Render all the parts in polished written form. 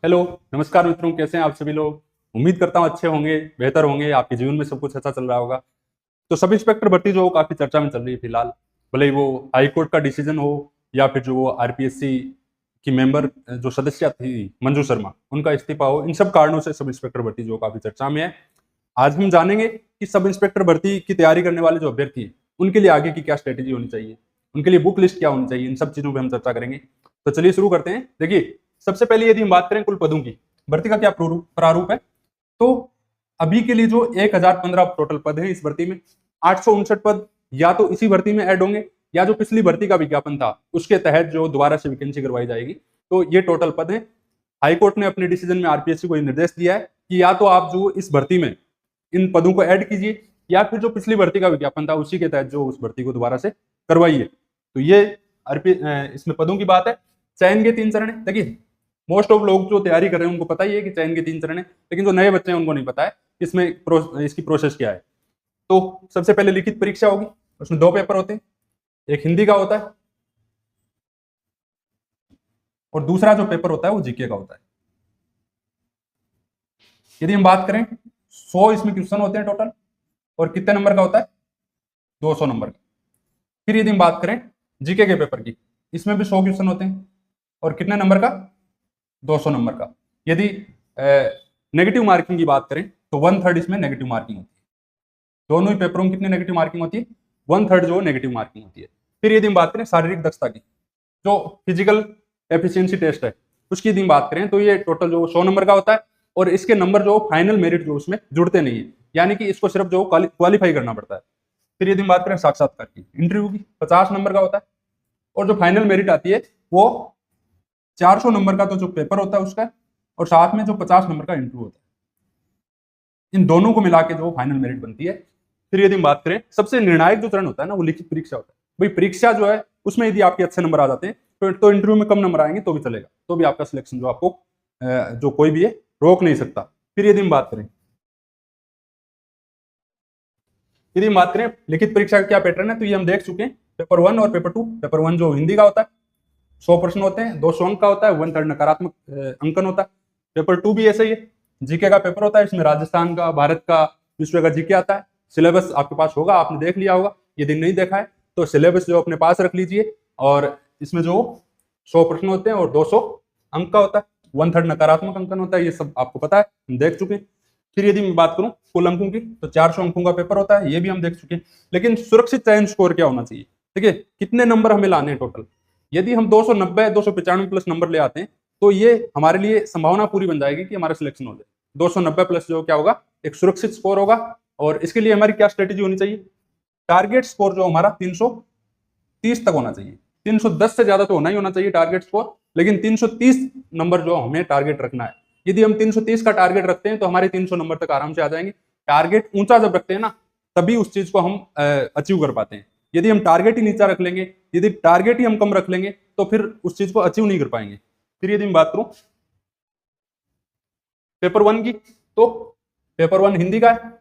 Hello, नमस्कार मित्रों, कैसे हैं आप सभी लोग। उम्मीद करता हूँ अच्छे होंगे, बेहतर होंगे, आपके जीवन में सब कुछ अच्छा चल रहा होगा। तो सब इंस्पेक्टर भर्ती जो काफी चर्चा में चल रही है फिलहाल, भले ही वो हाई कोर्ट का डिसीजन हो या फिर जो आरपीएससी की मेंबर जो सदस्य थी मंजू शर्मा, उनका इस्तीफा हो, इन सब कारणों से सब इंस्पेक्टर भर्ती जो काफी चर्चा में है। आज हम जानेंगे कि सब इंस्पेक्टर भर्ती की तैयारी करने वाले जो अभ्यर्थी हैं उनके लिए आगे की क्या स्ट्रेटेजी होनी चाहिए, उनके लिए बुक लिस्ट क्या होनी चाहिए, इन सब चीजों पर हम चर्चा करेंगे। तो चलिए शुरू करते हैं। देखिए, सबसे पहले यदि हम बात करें कुल पदों की, भर्ती का क्या प्रारूप है, तो अभी के लिए जो 1015 टोटल पद हैं इस भर्ती में, 859 पद या तो इसी भर्ती में ऐड होंगे या जो पिछली भर्ती का विज्ञापन था उसके तहत जो दोबारा से वैकेंसी करवाई जाएगी। तो ये टोटल पद है। हाईकोर्ट ने अपने डिसीजन में आरपीएससी को निर्देश दिया है कि या तो आप जो इस भर्ती में इन पदों को ऐड कीजिए या फिर जो पिछली भर्ती का विज्ञापन था उसी के तहत जो उस भर्ती को दोबारा से करवाइए। तो ये इसमें पदों की बात है। चयन के 3 चरण है। देखिए, मोस्ट ऑफ लोग जो तैयारी कर रहे हैं उनको पता ही है कि चयन के 3 चरण है, लेकिन जो नए बच्चे हैं उनको नहीं पता है इसमें इसकी प्रोसेस क्या है। तो सबसे पहले लिखित परीक्षा होगी, उसमें 2 पेपर होते हैं, एक हिंदी का होता है और दूसरा जो पेपर होता है वो जीके का होता है। यदि हम बात करें 100 इसमें क्वेश्चन होते हैं टोटल, और कितने नंबर का होता है, 200 नंबर का। फिर यदि हम बात करें जीके के पेपर की, इसमें भी 100 क्वेश्चन होते हैं और कितने नंबर का, 200 नंबर का। यदि नेगेटिव मार्किंग की बात करें तो 1/3 इसमें नेगेटिव मार्किंग होती है। दोनों ही पेपरों में कितनी नेगेटिव मार्किंग होती है, 1/3 जो नेगेटिव मार्किंग होती है। फिर यदि हम बात करें शारीरिक दक्षता की, जो फिजिकल एफिशिएंसी टेस्ट है उसकी यदि हम बात करें तो ये टोटल जो 100 नंबर का होता है, और इसके नंबर जो फाइनल मेरिट जो उसमें जुड़ते नहीं है, यानी कि इसको सिर्फ जो क्वालिफाई करना पड़ता है। फिर यदि हम बात करें साक्षात्कार की, इंटरव्यू की, 50 नंबर का होता है, और जो फाइनल मेरिट आती है वो 400 नंबर का तो जो पेपर होता है उसका, और साथ में जो 50 नंबर का इंटरव्यू होता है। इन दोनों को मिला के जो फाइनल मेरिट बनती है। फिर यदि हम बात करें सबसे निर्णायक जो चरण होता है ना, वो लिखित परीक्षा होता है। भाई परीक्षा जो है उसमें यदि आपके अच्छे नंबर आ जाते हैं तो इंटरव्यू में कम नंबर आएंगे तो भी चलेगा, तो भी आपका सिलेक्शन जो आपको जो कोई भी है रोक नहीं सकता। फिर यदि हम बात करें लिखित परीक्षा का क्या पैटर्न है, तो ये हम देख चुके हैं, पेपर 1 और पेपर 2। पेपर 1 जो हिंदी का होता है 100 प्रश्न होते हैं, 200 अंक का होता है, 1/3 नकारात्मक अंकन होता है। पेपर 2 भी ऐसे ही है, जीके का पेपर होता है, इसमें राजस्थान का, भारत का, विश्व का जीके आता है। सिलेबस आपके पास होगा, आपने देख लिया होगा। यदि नहीं देखा है तो सिलेबस जो अपने पास रख लीजिए, और इसमें जो 100 प्रश्न होते हैं और 200 अंक का होता है, 1/3 नकारात्मक अंकन होता है, ये सब आपको पता है, हम देख चुके हैं। फिर यदि मैं बात करूं कुल अंकों की, तो 400 अंकों का पेपर होता है, ये भी हम देख चुके हैं। लेकिन सुरक्षित चयन स्कोर क्या होना चाहिए, देखिए कितने नंबर हमें लाने हैं टोटल। यदि हम 290 295 प्लस नंबर ले आते हैं तो ये हमारे लिए संभावना पूरी बन जाएगी कि हमारा सिलेक्शन हो जाए। 290 प्लस जो क्या होगा, एक सुरक्षित स्कोर होगा। और इसके लिए हमारी क्या स्ट्रेटेजी होनी चाहिए, टारगेट स्कोर जो हमारा 330 तक होना चाहिए। 310 से ज्यादा तो होना ही होना चाहिए टारगेट स्कोर, लेकिन 330 नंबर जो हमें टारगेट रखना है। यदि हम 330 का टारगेट रखते हैं तो हमारे 300 नंबर तक आराम से आ जाएंगे। टारगेट ऊंचा जब रखते हैं ना, तभी उस चीज को हम अचीव कर पाते हैं। यदि हम टारगेट ही नीचा रख लेंगे, यदि टारगेट ही हम कम रख लेंगे, तो फिर उस चीज को अचीव नहीं कर पाएंगे। फिर यदि मैं बात करूं पेपर 1 की, तो पेपर 1 हिंदी का है।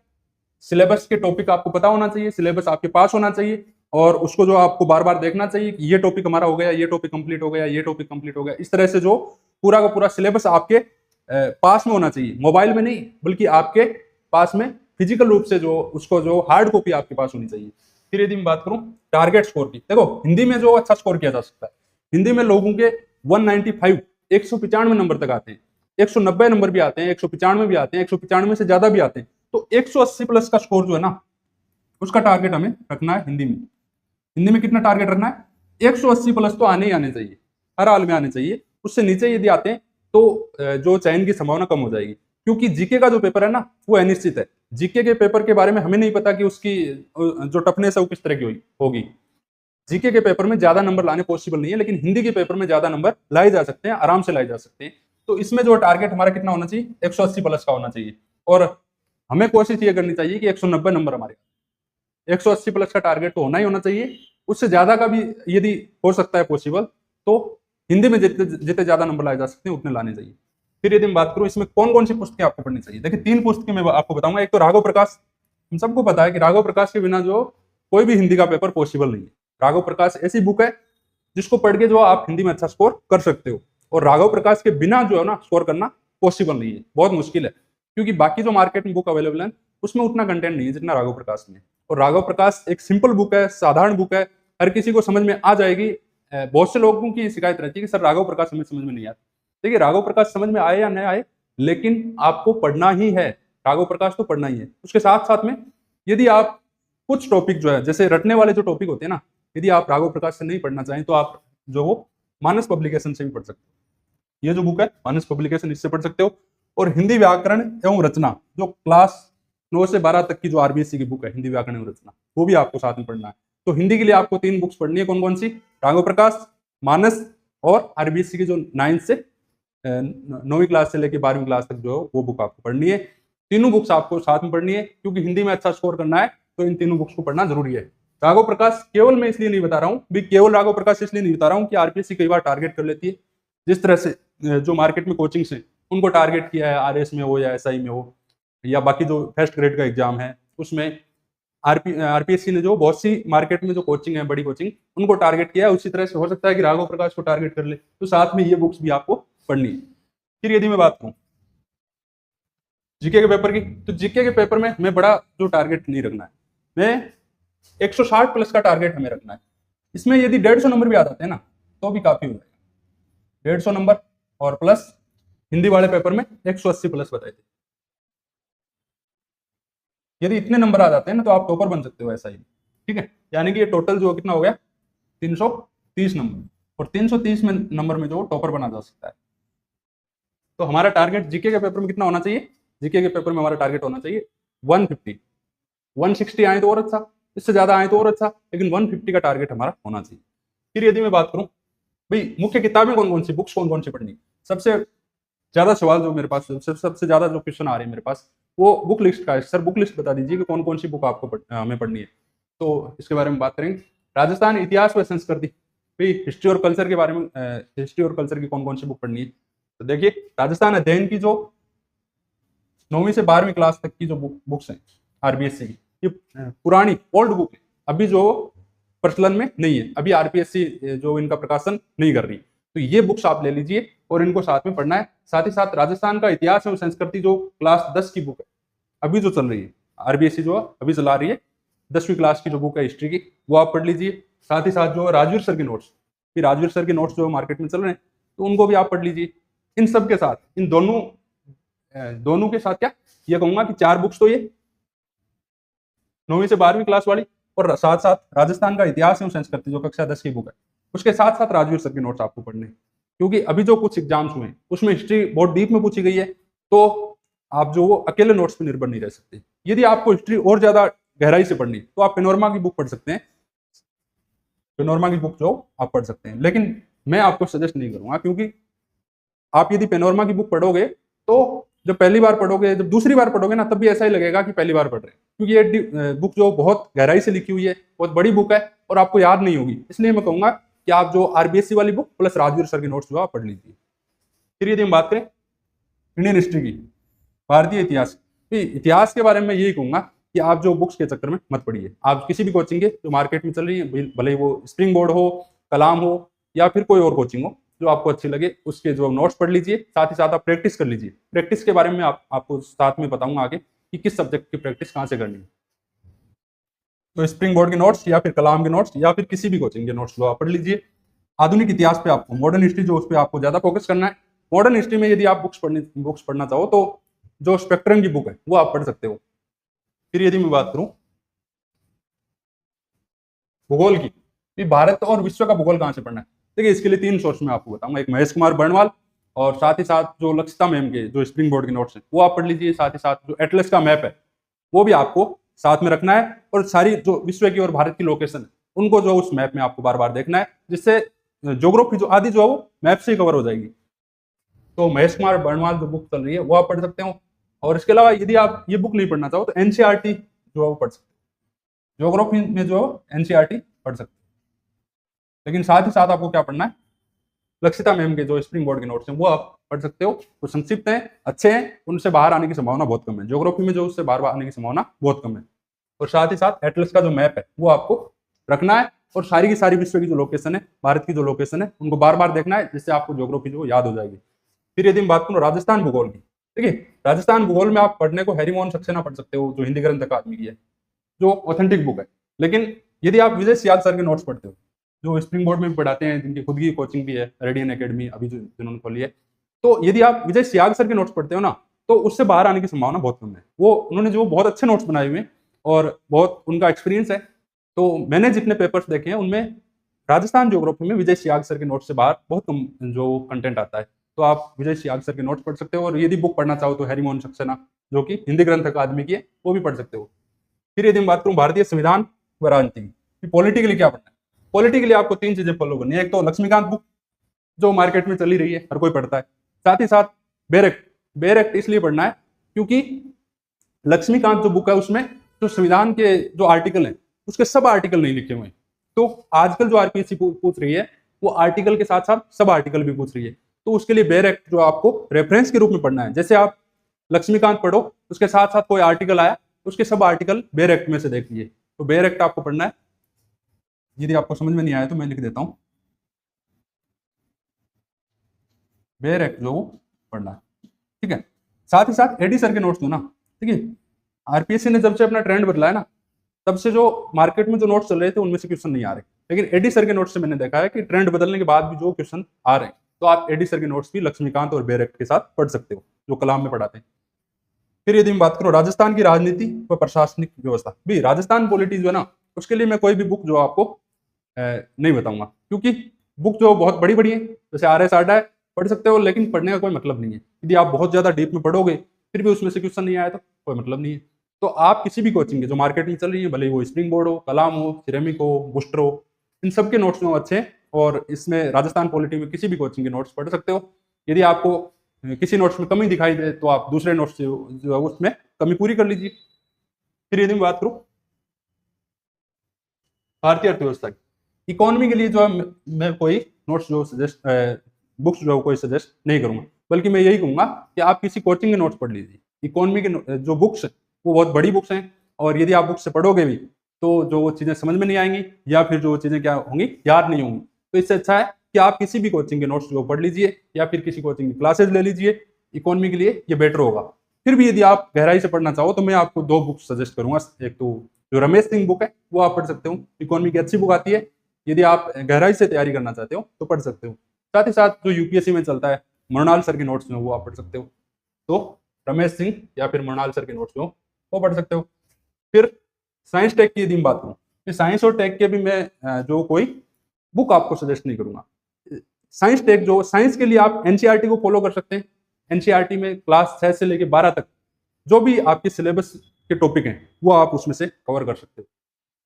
सिलेबस के टॉपिक आपको पता होना चाहिए, सिलेबस आपके पास होना चाहिए, और उसको जो आपको बार बार देखना चाहिए कि ये टॉपिक हमारा हो गया, ये टॉपिक कंप्लीट हो गया, ये टॉपिक कंप्लीट हो गया। इस तरह से जो पूरा का पूरा सिलेबस आपके पास में होना चाहिए, मोबाइल में नहीं, बल्कि आपके पास में फिजिकल रूप से जो उसको जो हार्ड कॉपी आपके पास होनी चाहिए। फिर यदि मैं बात करूं टारगेट स्कोर की, देखो हिंदी में जो अच्छा स्कोर किया जा सकता है, हिंदी में लोगों के 195 195 नंबर तक आते हैं, 190 नंबर भी आते हैं, 195 भी आते हैं, 195 से ज्यादा भी आते हैं। तो 180 प्लस का स्कोर जो है ना, उसका टारगेट हमें रखना है हिंदी में। हिंदी में कितना टारगेट रखना है, 180 प्लस तो आने ही आने चाहिए, हर हाल में आने चाहिए। उससे नीचे यदि आते हैं तो जो चयन की संभावना कम हो जाएगी, क्योंकि जीके का जो पेपर है ना वो अनिश्चित है। जीके के पेपर के बारे में हमें नहीं पता कि उसकी जो टफनेस है वो किस तरह की होगी। जीके के पेपर में ज्यादा नंबर लाने पॉसिबल नहीं है, लेकिन हिंदी के पेपर में ज्यादा नंबर लाए जा सकते हैं, आराम से लाए जा सकते हैं। तो इसमें जो टारगेट हमारा कितना होना चाहिए, 180 प्लस का होना चाहिए, और हमें कोशिश ये करनी चाहिए कि 190 नंबर हमारे, 180 प्लस का टारगेट तो होना ही होना चाहिए। उससे ज्यादा का भी यदि हो सकता है पॉसिबल, तो हिंदी में जितने ज्यादा नंबर लाए जा सकते हैं उतने लाने चाहिए। फिर यदि मैं बात करूं इसमें कौन कौन सी पुस्तकें आपको पढ़नी चाहिए, देखिए 3 पुस्तकें मैं आपको बताऊंगा। एक तो राघव प्रकाश, हम सबको पता है कि राघव प्रकाश के बिना जो कोई भी हिंदी का पेपर पॉसिबल नहीं है। राघव प्रकाश ऐसी बुक है जिसको पढ़ के जो आप हिंदी में अच्छा स्कोर कर सकते हो। और राघव प्रकाश के बिना जो है ना स्कोर करना पॉसिबल नहीं है, बहुत मुश्किल है, क्योंकि बाकी जो मार्केट में बुक अवेलेबल है उसमें उतना कंटेंट नहीं है जितना राघव प्रकाश में। और राघव प्रकाश एक सिंपल बुक है, साधारण बुक है, हर किसी को समझ में आ जाएगी। बहुत से लोगों की शिकायत रहती है कि सर राघव प्रकाश हमें समझ में नहीं आता। देखिए राघव प्रकाश समझ में आए या नहीं आए, लेकिन आपको पढ़ना ही है, राघव प्रकाश तो पढ़ना ही है। उसके साथ साथ में यदि आप कुछ टॉपिक जो है जैसे रटने वाले जो टॉपिक होते हैं ना, यदि आप राघव प्रकाश से नहीं पढ़ना चाहें तो आप जो वो मानस पब्लिकेशन से भी पढ़ सकते हो। ये जो बुक है मानस पब्लिकेशन, इससे पढ़ सकते हो। और हिंदी व्याकरण एवं रचना जो क्लास 9 से 12 तक की जो आरबीएससी की बुक है हिंदी व्याकरण एवं रचना, वो भी आपको साथ में पढ़ना है। तो हिंदी के लिए आपको 3 बुक्स पढ़नी है, कौन कौन सी? राघव प्रकाश, मानस और आरबीएससी की जो 9 से 9वीं क्लास से लेकर 12वीं क्लास तक जो है वो बुक आपको पढ़नी है। तीनों बुक्स आपको साथ में पढ़नी है, क्योंकि हिंदी में अच्छा स्कोर करना है तो इन तीनों बुक्स को पढ़ना जरूरी है। राघव प्रकाश केवल मैं इसलिए नहीं बता रहा हूँ, केवल राघव प्रकाश इसलिए नहीं बता रहा हूँ कि आरपीएससी कई बार टारगेट कर लेती है, जिस तरह से जो मार्केट में कोचिंग से उनको टारगेट किया है, आरएस में हो या एसआई में हो या बाकी जो फर्स्ट ग्रेड का एग्जाम है उसमें आरपीएससी ने जो बहुत सी मार्केट में जो कोचिंग है, बड़ी कोचिंग, उनको टारगेट किया है। उसी तरह से हो सकता है कि राघव प्रकाश को टारगेट कर ले, तो साथ में ये बुक्स भी आपको पढ़नी है। फिर यदि मैं बात करूं जीके के पेपर की, तो जीके के पेपर में हमें बड़ा जो टारगेट नहीं रखना है, मैं 160 प्लस का टारगेट हमें रखना है। इसमें यदि 150 नंबर भी आ जाते हैं ना तो भी काफी हो जाएगा। 150 नंबर और प्लस हिंदी वाले पेपर में 180 प्लस बताए थे। यदि इतने नंबर आ जाते हैं ना तो आप टॉपर बन सकते हो ऐसा ही, ठीक है। यानी कि ये टोटल जो कितना हो गया 330 नंबर, और 330 में नंबर में जो टॉपर बना जा सकता है। तो हमारा टारगेट जीके के पेपर में कितना होना चाहिए? जीके के पेपर में हमारा टारगेट होना चाहिए 150। 160 आए तो और अच्छा, इससे ज्यादा आए तो और अच्छा, लेकिन 150 का टारगेट हमारा होना चाहिए। फिर यदि मैं बात करूं भाई मुख्य किताबें कौन कौन सी, बुक्स कौन कौन सी पढ़नी, सबसे ज्यादा सवाल जो मेरे पास, सबसे ज्यादा जो क्वेश्चन आ रहे हैं मेरे पास वो बुक लिस्ट का है। सर बुक लिस्ट बता दीजिए कि कौन कौन सी बुक आपको हमें पढ़नी है। तो इसके बारे में बात करेंगे। राजस्थान इतिहास व संस्कृति, भाई हिस्ट्री और कल्चर के बारे में, हिस्ट्री और कल्चर की कौन कौन सी बुक पढ़नी है। तो देखिए राजस्थान अध्ययन की जो 9वीं से 12वीं क्लास तक की जो बुक्स हैं आरबीएससी की, ये पुरानी ओल्ड बुक है, अभी जो प्रचलन में नहीं है, अभी आरपीएससी जो इनका प्रकाशन नहीं कर रही। तो ये बुक्स आप ले लीजिए और इनको साथ में पढ़ना है। साथ ही साथ राजस्थान का इतिहास एवं संस्कृति जो क्लास 10 की बुक है अभी जो चल रही है, आरबीएससी जो अभी चला रही है 10वीं क्लास की जो बुक है हिस्ट्री की, वो आप पढ़ लीजिए। साथ ही साथ जो राजवीर सर के नोट्स, फिर राजवीर सर के नोट्स जो मार्केट में चल रहे हैं तो उनको भी आप पढ़ लीजिए। इन सब के साथ, इन दोनों के साथ क्या ये कहूंगा कि 4 बुक्स तो ये 9वीं से 12वीं क्लास वाली, और साथ साथ राजस्थान का इतिहास एवं संस्कृति जो कक्षा 10 की बुक है, उसके साथ साथ राजवीर सर के नोट्स आपको पढ़ने, क्योंकि अभी जो कुछ एग्जाम्स हुए हैं उसमें हिस्ट्री बहुत डीप में पूछी गई है, तो आप जो वो अकेले नोट्स पे निर्भर नहीं रह सकते। यदि आपको हिस्ट्री और ज्यादा गहराई से पढ़नी है तो आप पेनोरमा की बुक पढ़ सकते हैं, पेनोरमा की बुक जो आप पढ़ सकते हैं, लेकिन मैं आपको सजेस्ट नहीं करूंगा, क्योंकि आप यदि पेनोरमा की बुक पढ़ोगे तो जब पहली बार पढ़ोगे, जब दूसरी बार पढ़ोगे ना, तब भी ऐसा ही लगेगा कि पहली बार पढ़ रहे हैं, क्योंकि ये बुक जो बहुत गहराई से लिखी हुई है, बहुत बड़ी बुक है और आपको याद नहीं होगी। इसलिए मैं कहूंगा कि आप जो आरबीएससी वाली बुक प्लस राजवीर सर के नोट्स जो आप पढ़ लीजिए। फिर यदि हम बात करें इंडियन हिस्ट्री की, भारतीय इतिहास, इतिहास के बारे में यही कहूंगा कि आप जो बुक्स के चक्कर में मत पढ़िए। आप किसी भी कोचिंग के जो मार्केट में चल रही है, भले ही वो स्प्रिंग बोर्ड हो, कलाम हो या फिर कोई और कोचिंग हो, जो आपको अच्छी लगे उसके जो नोट्स पढ़ लीजिए। साथ ही साथ आप प्रैक्टिस कर लीजिए। प्रैक्टिस के बारे में आपको साथ में बताऊंगा आगे कि किस सब्जेक्ट की प्रैक्टिस कहाँ से करनी है। तो स्प्रिंग बोर्ड के नोट्स या फिर कलाम के नोट्स या फिर किसी भी कोचिंग के नोट्स लो आप पढ़ लीजिए। आधुनिक इतिहास पे आपको, मॉडर्न हिस्ट्री जो उस पर आपको ज्यादा फोकस करना है। मॉडर्न हिस्ट्री में यदि आप बुक्स पढ़ना चाहो तो जो स्पेक्ट्रम की बुक है वो आप पढ़ सकते हो। फिर यदि मैं बात करूं भूगोल की, भारत और विश्व का भूगोल कहाँ से पढ़ना है, देखिए इसके लिए 3 सोर्स में आपको बताऊंगा। एक महेश कुमार बर्णवाल, और साथ ही साथ जो लक्षिता मैम के जो स्प्रिंग बोर्ड के नोट्स हैं वो आप पढ़ लीजिए। साथ ही साथ जो एटलस का मैप है वो भी आपको साथ में रखना है, और सारी जो विश्व की और भारत की लोकेशन है उनको जो उस मैप में आपको बार बार देखना है, जिससे ज्योग्राफी जो आदि जो है वो मैप से ही कवर हो जाएगी। तो महेश कुमार बर्णवाल जो बुक चल रही है वो आप पढ़ सकते हो। और इसके अलावा यदि आप ये बुक नहीं पढ़ना चाहो तो एनसीईआरटी जो है वो पढ़ सकते हो। ज्योग्राफी में जो एनसीईआरटी पढ़ सकते हो, लेकिन साथ ही साथ आपको क्या पढ़ना है, लक्षिता मैम के जो स्प्रिंग बोर्ड के नोट्स हैं वो आप पढ़ सकते हो। वो संक्षिप्त हैं, अच्छे हैं, उनसे बाहर आने की संभावना बहुत कम है। ज्योग्राफी में जो उससे बाहर आने की संभावना बहुत कम है। और साथ ही साथ एटलस का जो मैप है वो आपको रखना है और सारी की सारी विश्व की जो लोकेशन है, भारत की जो लोकेशन है, उनको बार बार देखना है, जिससे आपको ज्योग्राफी जो याद हो जाएगी। फिर यदि हम बात करूँ राजस्थान भूगोल की, ठीक है, राजस्थान भूगोल में आप पढ़ने को हैरी मोहन सक्सेना पढ़ सकते हो, जो हिंदी ग्रंथ अकादमी की है, जो ऑथेंटिक बुक है। लेकिन यदि आप विजय सियाल सर के नोट्स पढ़ते हो, जो स्प्रिंग बोर्ड में भी पढ़ाते हैं, जिनकी खुद की कोचिंग भी है, रेडियन एकेडमी अभी जो जिन्होंने खोली है, तो यदि आप विजय सियाल सर के नोट्स पढ़ते हो ना, तो उससे बाहर आने की संभावना बहुत कम है। वो उन्होंने जो बहुत अच्छे नोट्स बनाए हुए हैं और बहुत उनका एक्सपीरियंस है। तो मैंने जितने पेपर्स देखे हैं उनमें राजस्थान ज्योग्राफी में विजय सियाग सर के नोट्स से बाहर बहुत कम जो कंटेंट आता है। तो आप विजय सियाग सर के नोट्स पढ़ सकते हो, और यदि बुक पढ़ना चाहो तो हैरी मोहन सक्सेना, जो कि हिंदी ग्रंथ अकादमी की है, वो भी पढ़ सकते हो। फिर यदि मैं बात करूं भारतीय संविधान व राजनीति की, पॉलिटिकली क्या पढ़ना है। पॉलिटिकली आपको 3 चीजें फॉलो करनी है। एक तो लक्ष्मीकांत बुक, जो मार्केट में चली रही है, हर कोई पढ़ता है। साथ ही साथ बेर एक्ट इसलिए पढ़ना है क्योंकि लक्ष्मीकांत जो बुक है उसमें जो संविधान के जो आर्टिकल हैं उसके सब आर्टिकल नहीं लिखे हुए हैं। तो आजकल जो आरपीएससी पूछ रही है वो आर्टिकल के साथ साथ सब आर्टिकल भी पूछ रही है। तो उसके लिए बेर एक्ट जो आपको रेफरेंस के रूप में पढ़ना है। जैसे आप लक्ष्मीकांत पढ़ो, उसके साथ साथ कोई आर्टिकल आया, उसके सब आर्टिकल बेर एक्ट में से देख लिए। तो बेर एक्ट आपको पढ़ना है। यदि आपको समझ में नहीं आया तो मैं लिख देता हूं, बेर एक्ट जो पढ़ना है, ठीक है। साथ ही साथ एडी सर के नोट्स दो ना, ठीक है। आरपीएससी ने जब से अपना ट्रेंड बदला है ना, तब से जो मार्केट में जो नोट्स चल रहे थे उनमें से क्वेश्चन नहीं आ रहे, लेकिन एडी सर के नोट्स से मैंने देखा है कि ट्रेंड बदलने के बाद भी जो क्वेश्चन आ रहे हैं, तो आप एडी सर के नोट्स भी लक्ष्मीकांत और बेर एक्ट के साथ पढ़ सकते हो, जो कलाम में पढ़ाते हैं। फिर यदि मैं बात करूं राजस्थान की राजनीति व प्रशासनिक व्यवस्था, भी राजस्थान पॉलिटिक्स जो है ना, उसके लिए मैं कोई भी बुक जो आपको नहीं बताऊंगा, क्योंकि बुक जो बहुत बड़ी बड़ी है, जैसे RS आर्डा है, पढ़ सकते हो, लेकिन पढ़ने का कोई मतलब नहीं है। यदि आप बहुत ज्यादा डीप में पढ़ोगे फिर भी उसमें से क्वेश्चन नहीं आया तो कोई मतलब नहीं है। तो आप किसी भी कोचिंग के जो मार्केट में चल रही है, भले वो स्प्रिंग बोर्ड हो, कलाम हो, सिरेमिक हो, बूस्टर हो, इन सब के नोट्स में अच्छे हैं, और इसमें राजस्थान पॉलिटी में किसी भी कोचिंग के नोट्स पढ़ सकते हो। यदि आपको किसी नोट्स में कमी दिखाई दे तो आप दूसरे नोट्स से जो है उसमें कमी पूरी कर लीजिए। फिर यदि मैं बात करूं भारतीय अर्थव्यवस्था की, इकोनॉमी के लिए जो है मैं कोई नोट्स जो सजेस्ट बुक्स जो कोई सजेस्ट नहीं करूंगा, बल्कि मैं यही कहूंगा कि आप किसी कोचिंग के नोट्स पढ़ लीजिए। इकोनॉमी के जो बुक्स वो बहुत बड़ी बुक्स हैं, और यदि आप बुक्स से पढ़ोगे भी तो जो चीजें समझ में नहीं आएंगी, या फिर जो चीजें क्या होंगी, याद नहीं होंगी। तो इससे अच्छा है कि आप किसी भी कोचिंग के नोट्स जो पढ़ लीजिए, या फिर किसी कोचिंग की क्लासेज ले लीजिए। इकोनॉमी के लिए ये बेटर होगा। फिर भी यदि आप गहराई से पढ़ना चाहो तो मैं आपको 2 बुक्स सजेस्ट करूंगा। एक तो जो रमेश सिंह बुक है वो आप पढ़ सकते हो, इकोनॉमी की अच्छी बुक आती है। यदि आप गहराई से तैयारी करना चाहते हो तो पढ़ सकते हो। साथ ही साथ जो यूपीएससी में चलता है, मृणाल सर के नोट्स में, वो आप पढ़ सकते हो। तो रमेश सिंह या फिर मृणाल सर के नोट्स में वो पढ़ सकते हो। फिर साइंस टेक की यदि बात करूँ, साइंस और टेक के भी मैं जो कोई बुक आपको सजेस्ट नहीं करूंगा। साइंस टेक जो साइंस के लिए आप एनसीईआरटी को फॉलो कर सकते हैं। एनसीईआरटी में क्लास 6 से लेकर 12 तक जो भी आपके सिलेबस के टॉपिक हैं वो आप उसमें से कवर कर सकते हो।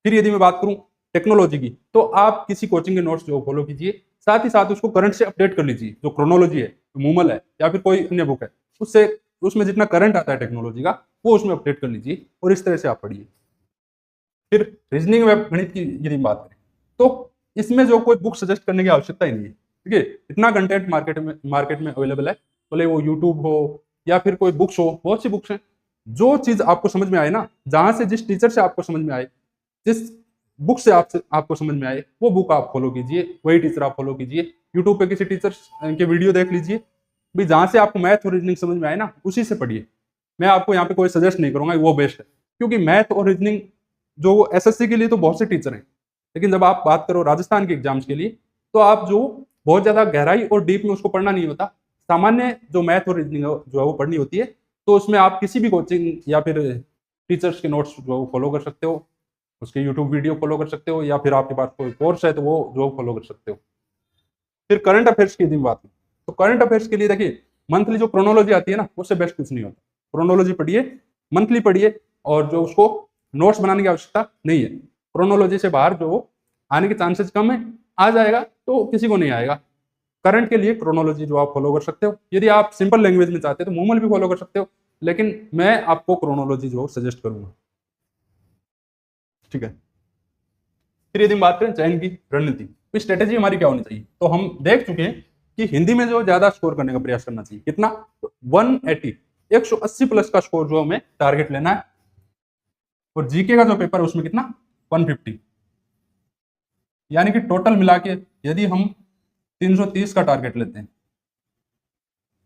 फिर यदि मैं बात करूं टेक्नोलॉजी की, तो आप किसी कोचिंग के नोट्स जो फॉलो कीजिए, साथ ही साथ उसको करंट से अपडेट कर लीजिए। जो क्रोनोलॉजी है, मूमल है, या फिर कोई अन्य बुक है, उससे उसमें जितना करंट आता है टेक्नोलॉजी का वो उसमें अपडेट कर लीजिए, और इस तरह से आप पढ़िए। फिर रीजनिंग व गणित की यदि बात करें तो इसमें जो कोई बुक सजेस्ट करने की आवश्यकता ही नहीं है, ठीक है। इतना कंटेंट मार्केट में अवेलेबल है, भले वो यूट्यूब हो या फिर कोई बुक्स हो, बहुत सी बुक्स हैं। जो चीज आपको समझ में आए ना, जहां से जिस टीचर से आपको समझ में आए, जिस बुक से आपको समझ में आए, वो बुक आप फॉलो कीजिए, वही टीचर आप फॉलो कीजिए। यूट्यूब पे किसी टीचर के वीडियो देख लीजिए, भी जहां से आपको मैथ और रीजनिंग समझ में आए ना, उसी से पढ़िए। मैं आपको यहाँ पे कोई सजेस्ट नहीं करूंगा वो बेस्ट है, क्योंकि मैथ और रीजनिंग जो एसएससी के लिए तो बहुत से टीचर हैं, लेकिन जब आप बात करो राजस्थान के एग्जाम्स के लिए, तो आप जो बहुत ज्यादा गहराई और डीप में उसको पढ़ना नहीं होता। सामान्य जो मैथ और रीजनिंग जो है वो पढ़नी होती है। तो उसमें आप किसी भी कोचिंग या फिर टीचर्स के नोट्स जो फॉलो कर सकते हो, उसके यूट्यूब वीडियो फॉलो कर सकते हो, या फिर आपके पास कोई कोर्स है तो वो जो फॉलो कर सकते हो। फिर करंट अफेयर्स की यदि बात, तो करंट अफेयर्स के लिए देखिए, मंथली जो क्रोनोलॉजी आती है ना, उससे बेस्ट कुछ नहीं होता। क्रोनोलॉजी पढ़िए, मंथली पढ़िए, और जो उसको नोट्स बनाने की आवश्यकता नहीं है। क्रोनोलॉजी से बाहर जो आने के चांसेस कम है, आ जाएगा तो किसी को नहीं आएगा। करंट के लिए क्रोनोलॉजी जो आप फॉलो कर सकते हो। यदि आप सिंपल लैंग्वेज में चाहते हो तो मूमल भी फॉलो कर सकते हो, लेकिन मैं आपको क्रोनोलॉजी जो सजेस्ट करूंगा, ठीक है। फिर यदि हम बात करें चयन की रणनीति, तो स्ट्रेटेजी हमारी क्या होनी चाहिए, तो हम देख चुके हैं कि हिंदी में जो ज्यादा स्कोर करने का प्रयास करना चाहिए। कितना? तो 180 180 प्लस का स्कोर जो हमें टारगेट लेना है। और जीके का जो पेपर है उसमें कितना? 150। यानी कि टोटल मिला के यदि हम 330 का टारगेट लेते हैं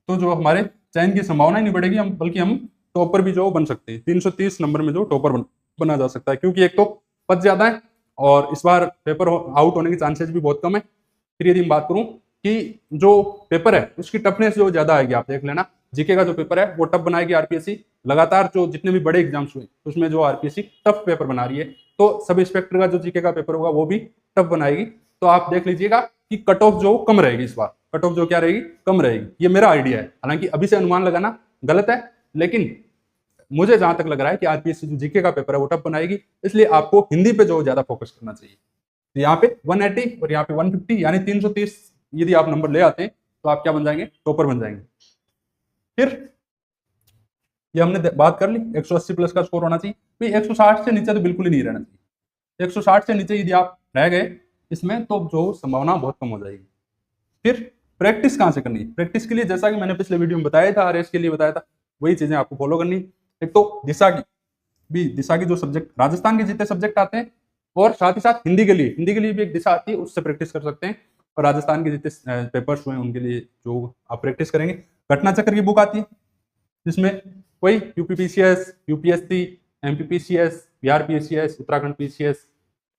तो जो हमारे चयन की संभावना ही नहीं बढ़ेगी, हम बल्कि हम टॉपर भी जो बन सकते हैं। 330 नंबर में जो टॉपर बना जा सकता है, क्योंकि एक तो पद ज्यादा है और इस बार पेपर आउट होने के चांसेस भी बहुत कम है। फिर यदि मैं बात करूं कि जो पेपर है उसकी टफनेस जो ज्यादा आएगी, आप देख लेना जीके का जो पेपर है वो टफ बनाएगी आरपीएससी। लगातार जो जितने भी बड़े एग्जाम्स हुए उसमें जो आरपीएससी टफ पेपर बना रही है, तो सब इंस्पेक्टर का जो जीके का पेपर होगा वो भी टफ बनाएगी। तो आप देख लीजिएगा कि कट ऑफ जो कम रहेगी, इस बार कट ऑफ जो क्या रहेगी, कम रहेगी। ये मेरा आइडिया है, हालांकि अभी से अनुमान लगाना गलत है, लेकिन मुझे जहां तक लग रहा है कि आरपीएससी जो जीके का पेपर है वो टफ बनाएगी, इसलिए आपको हिंदी पे जो ज्यादा फोकस करना चाहिए। तो यहाँ पे 180 और यहाँ पे 150 यानी 330 यदि आप नंबर ले आते हैं तो आप क्या बन जाएंगे, टॉपर बन जाएंगे। फिर ये हमने बात कर ली 180 प्लस का स्कोर होना चाहिए, भाई 160 से नीचे तो बिल्कुल ही नहीं रहना चाहिए। 160 से नीचे यदि आप रह गए इसमें तो जो संभावना बहुत कम हो जाएगी। फिर प्रैक्टिस कहां से करनी है, प्रैक्टिस के लिए जैसा कि मैंने पिछले वीडियो में बताया था, आरएस के लिए बताया था, वही चीजें आपको फॉलो करनी। एक तो दिशा की जो सब्जेक्ट राजस्थान के जितने सब्जेक्ट आते हैं, और साथ ही साथ हिंदी के लिए भी एक दिशा आती है, उससे प्रैक्टिस कर सकते हैं। और राजस्थान के जितने पेपर्स हुए उनके लिए जो आप प्रैक्टिस करेंगे, घटना चक्र की बुक आती है जिसमें वही UPPCS, UPSC, MPPCS, Bihar PSCS, Uttarakhand PCS,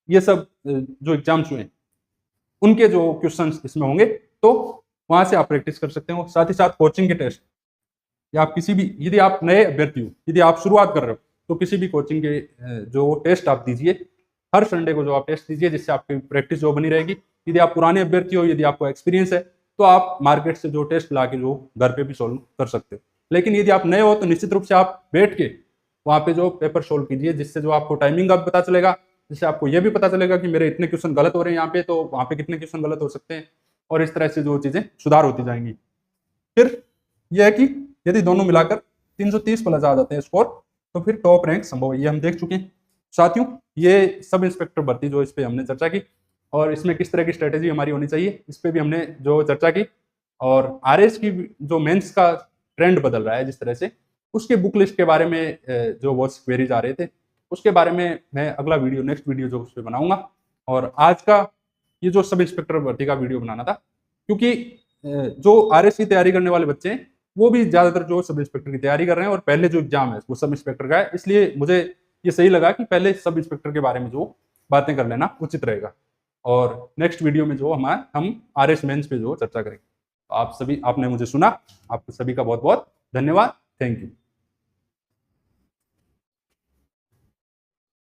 ये सब जो एग्जाम्स हुए उनके जो क्वेश्चंस इसमें होंगे, तो वहां से आप प्रैक्टिस कर सकते हो। साथ ही साथ कोचिंग के टेस्ट, या आप किसी भी, यदि आप नए अभ्यर्थी हो, यदि आप शुरुआत कर रहे हो, तो किसी भी कोचिंग के जो टेस्ट आप दीजिए, हर संडे को जो आप टेस्ट दीजिए, जिससे आपकी प्रैक्टिस जो बनी रहेगी। यदि आप पुराने अभ्यर्थी हो, यदि आपको एक्सपीरियंस है, तो आप मार्केट से जो टेस्ट ला के जो घर पे भी सोल्व कर सकते हो। लेकिन यदि आप नए हो तो निश्चित रूप से आप बैठ के वहां पे जो पेपर सोल्व कीजिए, जिससे जो आपको टाइमिंग का पता चलेगा, जिससे आपको यह भी पता चलेगा कि मेरे इतने क्वेश्चन गलत हो रहे हैं यहाँ पे, तो वहां पे कितने क्वेश्चन गलत हो सकते हैं, और इस तरह से जो चीजें सुधार होती जाएंगी। फिर यह है कि यदि दोनों मिलाकर 330 प्लस आ जाते हैं स्कोर, तो फिर टॉप रैंक संभव है, ये हम देख चुके हैं। साथियों, ये सब इंस्पेक्टर भर्ती जो इस पे हमने चर्चा की, और इसमें किस तरह की स्ट्रेटेजी हमारी होनी चाहिए, इस पे भी हमने जो चर्चा की। और आरएस की जो मेंस का ट्रेंड बदल रहा है जिस तरह से, उसके बुक लिस्ट के बारे में जो बहुत क्वेरीज आ रहे थे, उसके बारे में मैं अगला वीडियो, नेक्स्ट वीडियो जो उस पर बनाऊंगा। और आज का ये जो सब इंस्पेक्टर भर्ती का वीडियो बनाना था, क्योंकि जो आरएस की तैयारी करने वाले बच्चे हैं वो भी ज्यादातर जो सब इंस्पेक्टर की तैयारी कर रहे हैं, और पहले जो एग्जाम है वो सब इंस्पेक्टर का है, इसलिए मुझे ये सही लगा कि पहले सब इंस्पेक्टर के बारे में जो बातें कर लेना उचित रहेगा। और नेक्स्ट वीडियो में जो हम आरएस मेंस पे जो चर्चा करेंगे। तो आप सभी, आपने मुझे सुना, आप सभी का बहुत बहुत धन्यवाद। Thank you.